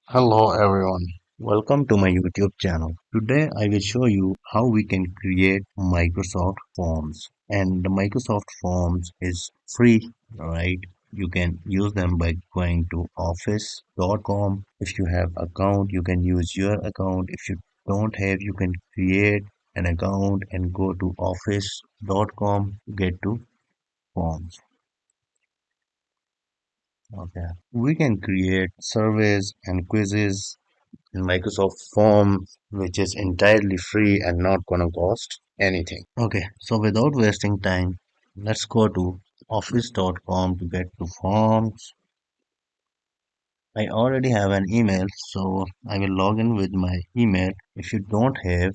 Hello everyone, welcome to my YouTube channel. Today I will show you how we can create Microsoft Forms. And the Microsoft Forms is free, right? You can use them by going to office.com. If you have account, you can use your account. If you don't have, you can create an account and go to office.com, get to forms. Okay. We can create surveys and quizzes in Microsoft Forms, which is entirely free and not gonna cost anything. Okay, so without wasting time, let's go to office.com to get to forms. I already have an email, so I will log in with my email. If you don't have,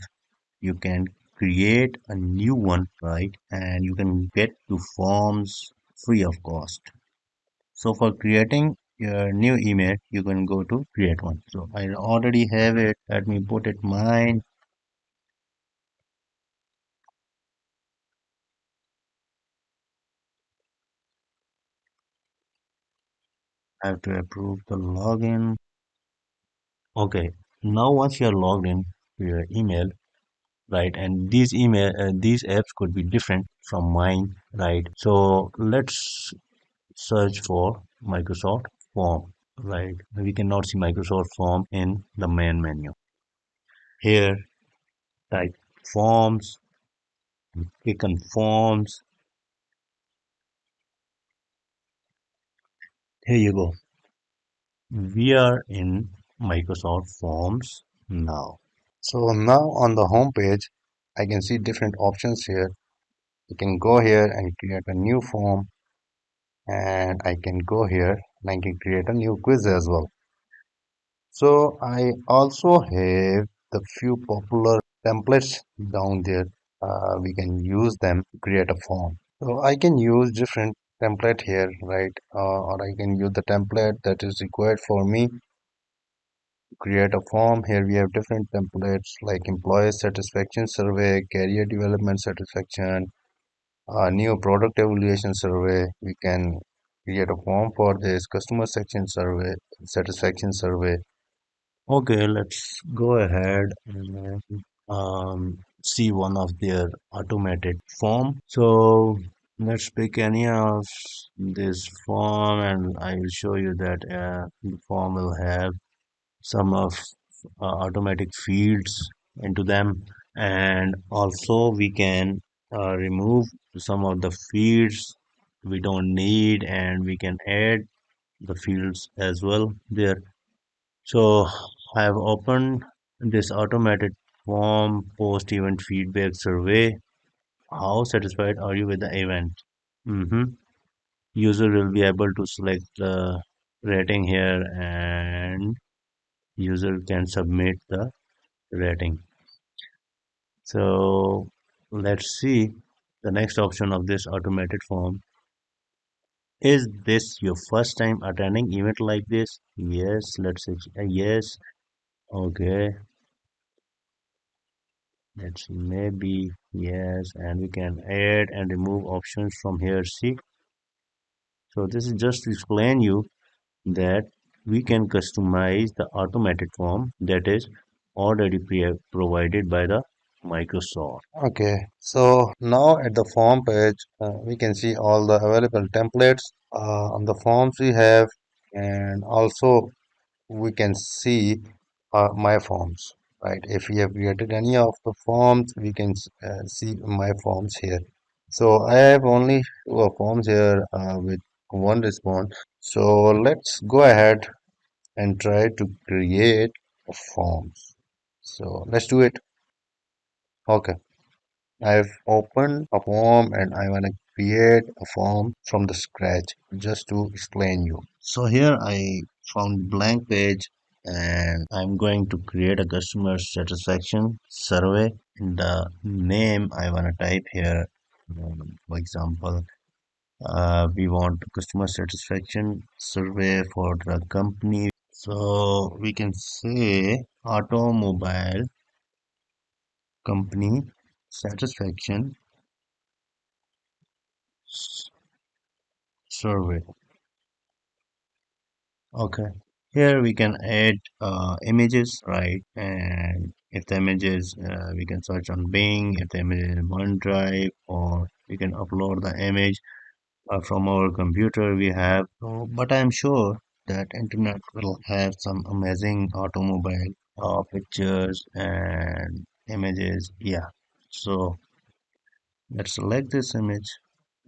you can create a new one, right? And you can get to forms free of cost. So for creating your new email, you can go to create one. So I already have it. Let me put it mine. I have to approve the login. Okay. Now once you're logged in to your email, right, and these apps could be different from mine, right? So let's search for Microsoft Form, right? We cannot see Microsoft Form in the main menu. Here, type forms, click on forms. Here you go. We are in Microsoft Forms now. So now on the home page, I can see different options here. You can go here and create a new form, and I can go here and I can create a new quiz as well. So I also have the few popular templates down there. We can use them to create a form. So I can use different template here, right? Or I can use the template that is required for me create a form. Here we have different templates like employee satisfaction survey, career development satisfaction, new product evaluation survey. We can create a form for this customer section survey, satisfaction survey. Okay, let's go ahead and see one of their automated form. So let's pick any of this form, and I will show you that the form will have some of automatic fields into them, and also we can remove some of the fields we don't need, and we can add the fields as well there. So I have opened this automated form post event feedback survey. How satisfied are you with the event? Mm-hmm. User will be able to select the rating here, and user can submit the rating. So let's see the next option of this automated form. Is this your first time attending event like this? Yes, let's say yes. Okay, let's maybe yes, and we can add and remove options from here. See, so this is just to explain you that we can customize the automated form that is already provided by the Microsoft. Okay, so now at the form page, we can see all the available templates on the forms we have, and also we can see my forms, right? If we have created any of the forms, we can see my forms here. So I have only two forms here with one response. So let's go ahead and try to create a forms. So let's do it. Okay. I've opened a form and I want to create a form from the scratch just to explain you. So here I found blank page, and I'm going to create a customer satisfaction survey. In the name I want to type here, for example, we want customer satisfaction survey for the company. So we can say automobile company satisfaction survey. Okay. Here we can add images, right? And if the images, we can search on Bing, if the image is in OneDrive, or we can upload the image from our computer we have. So, but I'm sure that internet will have some amazing automobile pictures and images. Yeah. So let's select this image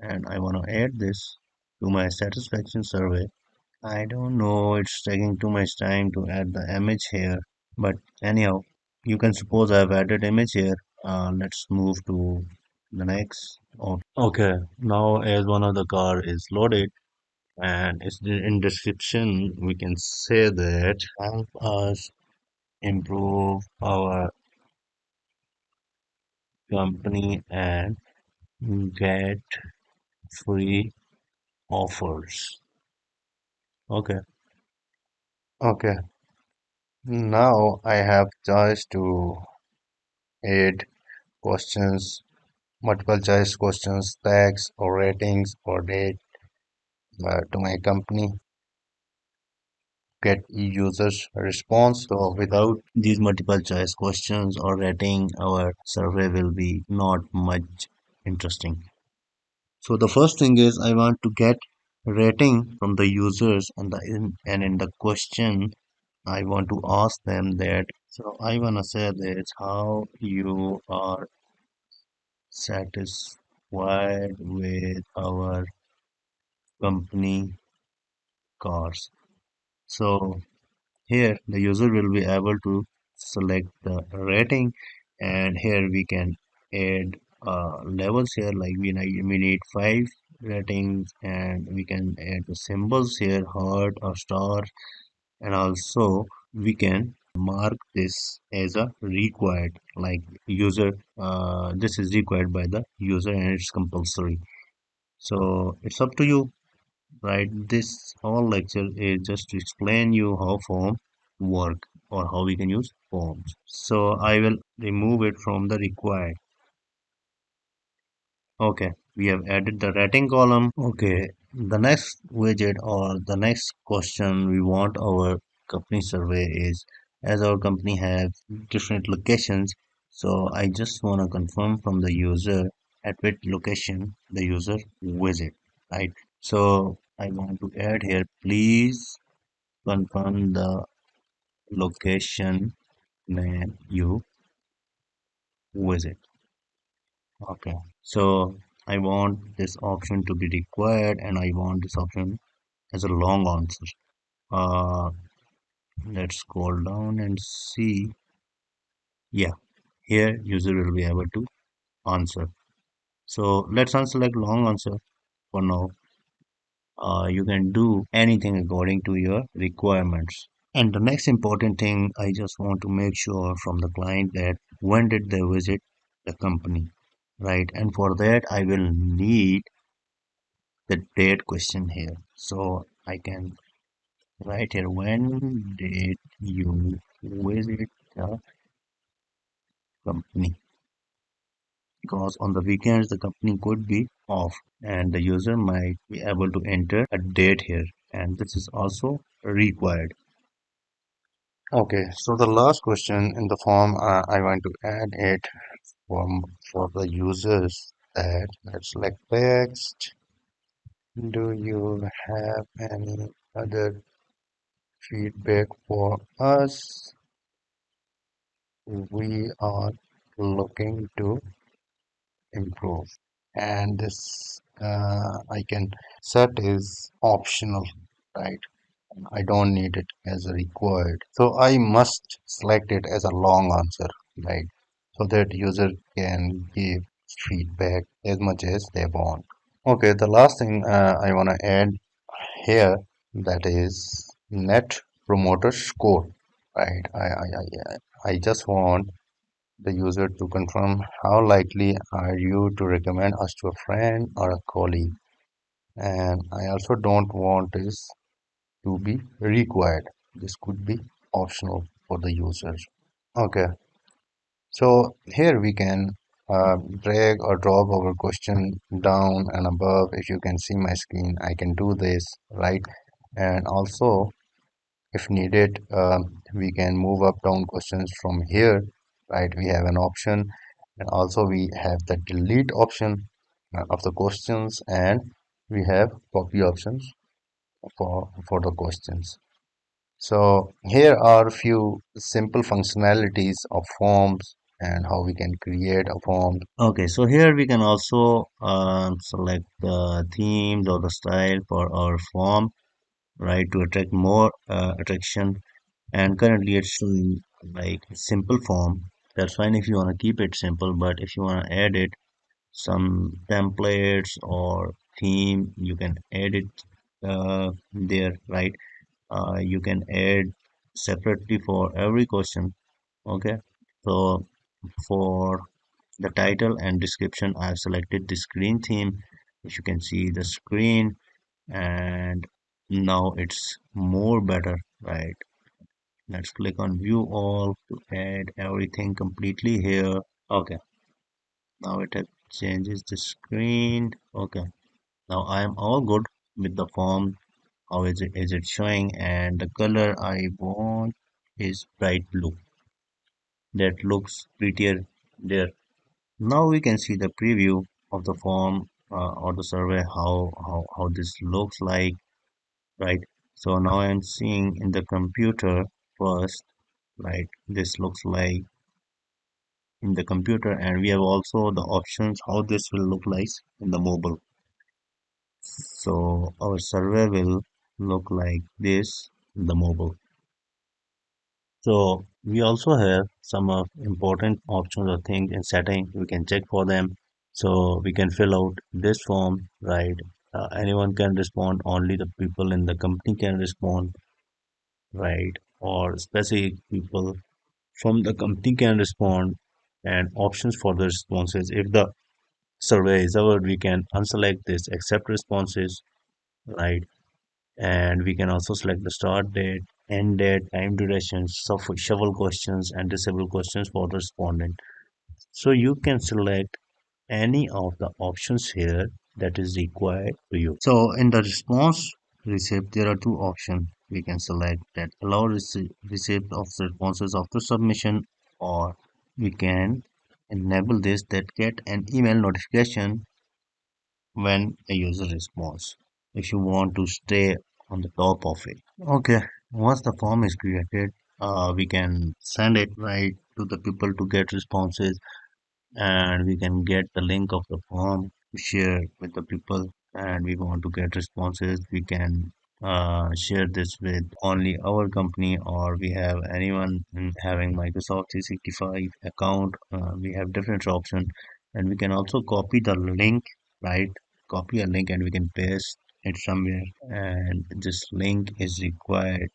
and I want to add this to my satisfaction survey. I don't know, it's taking too much time to add the image here, but anyhow, you can suppose I've added image here. Let's move to the next. Okay, now as one of the car is loaded and it's in description, we can say that help us improve our company and get free offers. Okay. Okay, now I have choice to add questions, multiple choice questions, tags or ratings or date to my company, get users response. So without these multiple choice questions or rating, our survey will be not much interesting. So the first thing is I want to get rating from the users and in the question I want to ask them that, so I want to say that how you are satisfied with our company cars. So here the user will be able to select the rating and here we can add levels here like we need 5 ratings and we can add the symbols here heart or star and also we can mark this as a required like user this is required by the user and it's compulsory, so it's up to you, right? This whole lecture is just to explain you how form work or how we can use forms. So I will remove it from the required. Okay, we have added the rating column. Okay, the next widget or the next question we want our company survey is as our company has different locations, so I just want to confirm from the user at which location the user visit, right? So I want to add here, please confirm the location when you visit. Okay. So I want this option to be required and I want this option as a long answer. Uh, let's scroll down and see. Yeah, here user will be able to answer. So let's unselect long answer for now. You can do anything according to your requirements. And the next important thing, I just want to make sure from the client that when did they visit the company, right? And for that, I will need the date question here. So I can write here, when did you visit the company? Because on the weekends, the company could be off and the user might be able to enter a date here. And this is also required. Okay, so the last question in the form, I want to add it for the users that let's select text. Do you have any other feedback for us? We are looking to improve. And this I can set is optional, right? I don't need it as a required. So I must select it as a long answer, right? So that user can give feedback as much as they want. Okay, the last thing I want to add here that is net promoter score, right? I just want the user to confirm how likely are you to recommend us to a friend or a colleague. And I also don't want this to be required. This could be optional for the users. Okay, so here we can drag or drop our question down and above. If you can see my screen, I can do this, right? And also If needed, we can move up down questions from here, right? We have an option, and also we have the delete option of the questions, and we have copy options for the questions. So here are a few simple functionalities of forms and how we can create a form. Okay, so here we can also select the themes or the style for our form, right, to attract more attraction. And currently it's showing like simple form. That's fine if you want to keep it simple, but if you want to add it some templates or theme, you can add it there, right? You can add separately for every question. Okay, so for the title and description, I've selected the screen theme. If you can see the screen, and now it's more better, right? Let's click on view all to add everything completely here. Okay, now it has changes the screen. Okay, now I am all good with the form. How is it showing? And the color I want is bright blue. That looks prettier there. Now we can see the preview of the form or the survey, how this looks like, right? So now I'm seeing in the computer first, right? This looks like in the computer, and we have also the options how this will look like in the mobile. So our survey will look like this in the mobile. So we also have some of important options or things in setting. We can check for them. So we can fill out this form, right? Anyone can respond. Only the people in the company can respond, right? Or specific people from the company can respond. And options for the responses. If the survey is over, we can unselect this, accept responses, right? And we can also select the start date, end date, time duration, shuffle questions, and disable questions for the respondent. So you can select any of the options here that is required to you. So in the response receipt, there are two options. We can select that allow receipt of the responses after submission, or we can enable this that get an email notification when a user responds if you want to stay on the top of it. Okay, once the form is created, we can send it right to the people to get responses, and we can get the link of the form to share with the people, and we want to get responses. We can share this with only our company, or we have anyone having Microsoft 365 account. We have different options, and we can also copy the link, right? Copy a link and we can paste it somewhere, and this link is required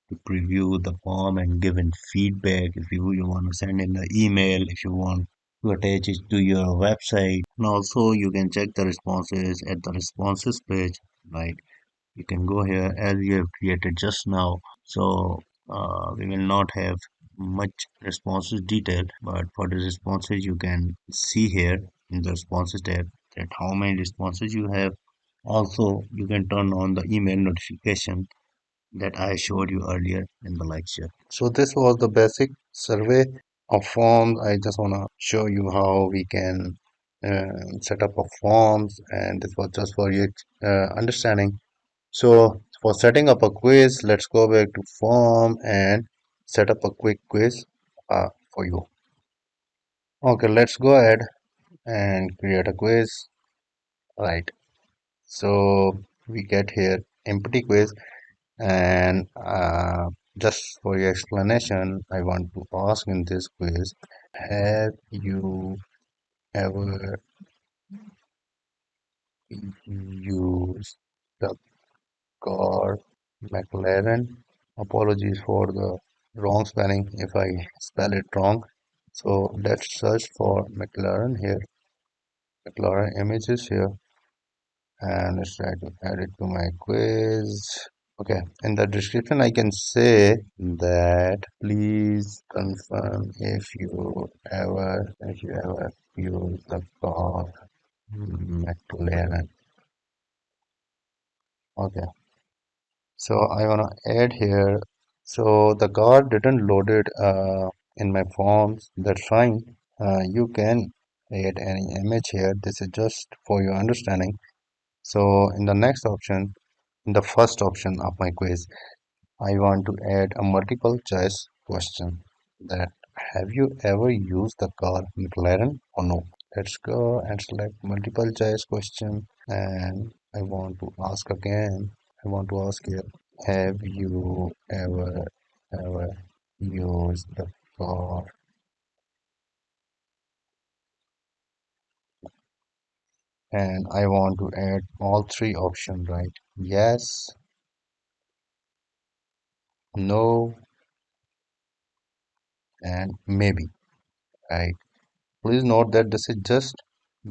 to preview the form and give in feedback. If you want to send in the email, if you want to attach it to your website, and also you can check the responses at the responses page, right? You can go here as you have created just now. So we will not have much responses detail, but for the responses you can see here in the responses tab that how many responses you have. Also, you can turn on the email notification that I showed you earlier in the lecture. So this was the basic survey of forms. I just want to show you how we can set up a forms, and this was just for your understanding. So for setting up a quiz, let's go back to form and set up a quick quiz for you. Okay, let's go ahead and create a quiz. Right. So we get here empty quiz, and just for your explanation, I want to ask in this quiz, have you ever used the car McLaren? Apologies for the wrong spelling if I spell it wrong. So let's search for McLaren here. McLaren images here, and let's try to add it to my quiz. Okay, in the description, I can say that please confirm if you ever use the car McLaren. Okay, So I wanna add here. So the card didn't load it in my forms. That's fine. You can add any image here. This is just for your understanding. So in the next option, in the first option of my quiz, I want to add a multiple choice question that have you ever used the car McLaren or no? Let's go and select multiple choice question and I want to ask again. I want to ask here, have you ever used the car? And I want to add all three options, right? Yes, no, and maybe, right? Please note that this is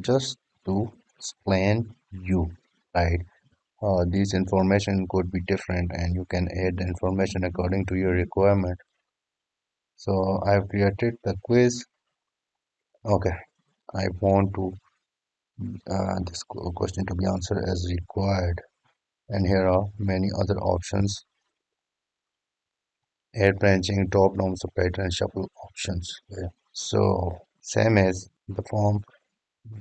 just to explain you, right? These information could be different and you can add the information according to your requirement. So I've created the quiz. Okay, I want to this question to be answered as required. And here are many other options: add branching, drop down, subtitle, and shuffle options. Yeah. So same as the form,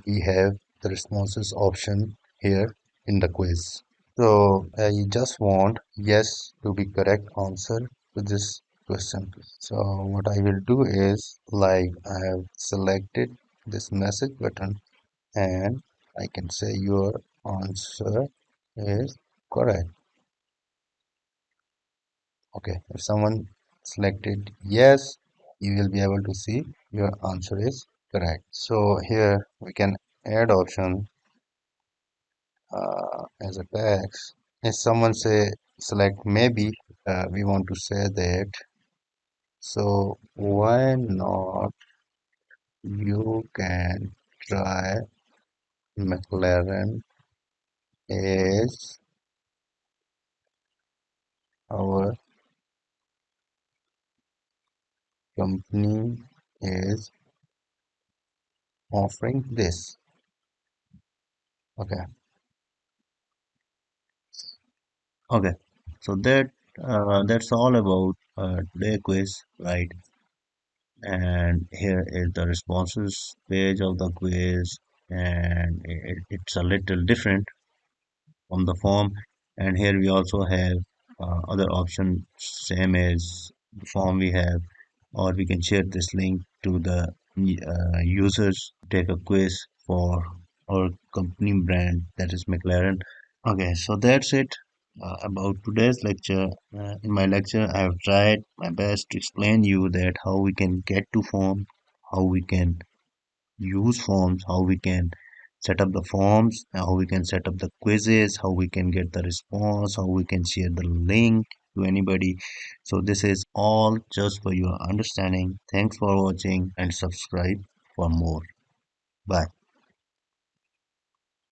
we have the responses option here in the quiz. So I just want yes to be correct answer to this question. So what I will do is like I have selected this message button and I can say your answer is correct. Okay, if someone selected yes, you will be able to see your answer is correct. So here we can add option as a text. If someone say select maybe, we want to say that. So why not you can try McLaren is our company is offering this. Okay. Okay. So that's all about today quiz, right? And here is the responses page of the quiz, and it's a little different from the form. And here we also have other options, same as the form we have, or we can share this link to the users take a quiz for our company brand that is McLaren. Okay, so that's it about today's lecture. In my lecture, I have tried my best to explain you that how we can get to form, how we can use forms, how we can set up the forms, how we can set up the quizzes, how we can get the response, how we can share the link to anybody. So this is all just for your understanding. Thanks for watching and subscribe for more. Bye.